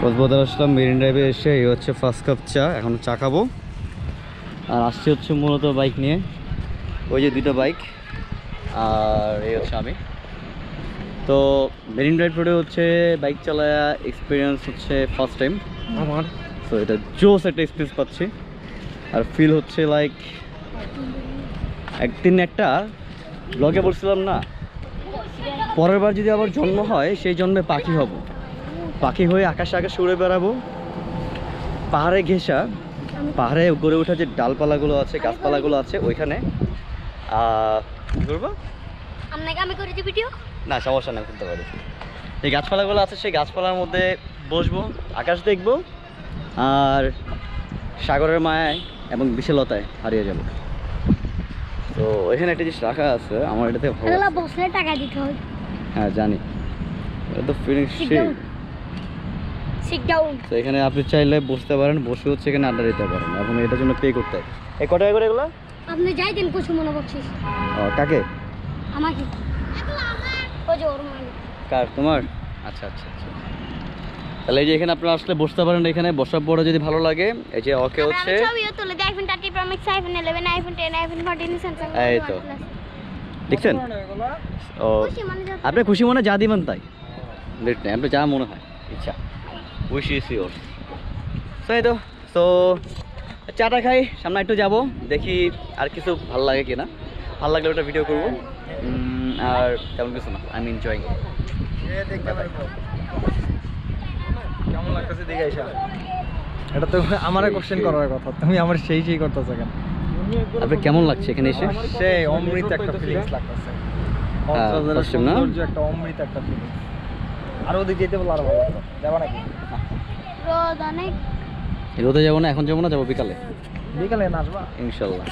কক্সবাজার আসলাম, marine ড্রাইভে এসে এই হচ্ছে ফার্স্ট কাপ চা, এখন চা খাবো। আর আসছে হচ্ছে মূলত বাইক নিয়ে, ওই যে দুটো বাইক, আর এই হচ্ছে আমি। তো মেরিন ড্রাইভ রোডে হচ্ছে বাইক চালায়া এক্সপিরিয়েন্স হচ্ছে ফার্স্ট টাইম আমার। তো এটা জোস একটা এক্সপিরিয়েন্স পাচ্ছি, আর ফিল হচ্ছে লাইক একদিন একটা ব্লগে বলছিলাম না, পরের বার যদি আবার জন্ম হয় সেই জন্মে পাখি হব, পাখি হয়ে আকাশে আকাশে উড়ে বেড়াবো। পাহাড়ে ঘেঁষা, পাহাড়ে গড়ে ওঠা যে ডালপালাগুলো আছে, গাছপালাগুলো আছে, ওইখানে কি করবো না, সমস্যা না, করতে পারি। এই গাছপালাগুলো আছে, সেই গাছপালার মধ্যে বসবো, আকাশ দেখবো, আর সাগরের মায়ায় এবং বিশালতায় হারিয়ে যাব। তো এখানে একটা জিনিস রাখা আছে, আমার এটাতে বসলে টাকা দিতে হয়। হ্যাঁ জানি, এটা তো ফিলিংস। তো এখানে আপনি চাইলে বসতে পারেন, বসে হচ্ছে এখানে আড্ডা দিতে পারেন, এবং এটার জন্য পে করতে হয়। এই কত টাকা করে এগুলো? আপনি যাই দেন কিছু মনে করছিস কাকে? আমাকে। কার? তোমার? আচ্ছা আচ্ছা আচ্ছা। তাহলে এই যে এখানে আপনারা আসলে বসতে পারেন, এখানে বসার পরে যদি ভালো লাগে, এই যে ওকে হচ্ছে এই তো দেখছেন। ও আপনি খুশি মনে যা দিবেন তাই, আপনি যা মনে হয় ইচ্ছা, উইশ ইজ ইয়োর। তাই তো। তো চাটা খাই, সামনে একটু যাব, দেখি আর কিছু ভালো লাগে কিনা, ভালো লাগলে ওটা ভিডিও করবো। আর তেমন কিছু না, আই এম এনজয়িং। কেমন লাগতেছে দেখে আইসা? এটা তো আমারে কোশ্চেন করার কথা, তুমি আমার সেই করতেছো কেন? আপনার কেমন লাগছে এখানে এসে? সেই অমৃত একটা ফিলিংস লাগতেছে, একটা অমৃত একটা ফিলিংস। আর ওদিকে যেতে বলে আরো ভালো লাগতো। যাবা নাকি? রোদ অনেক। রোদে যাবো না, এখন যাবো না, যাবো বিকালে। বিকালে নাচবা ইনশাল্লাহ।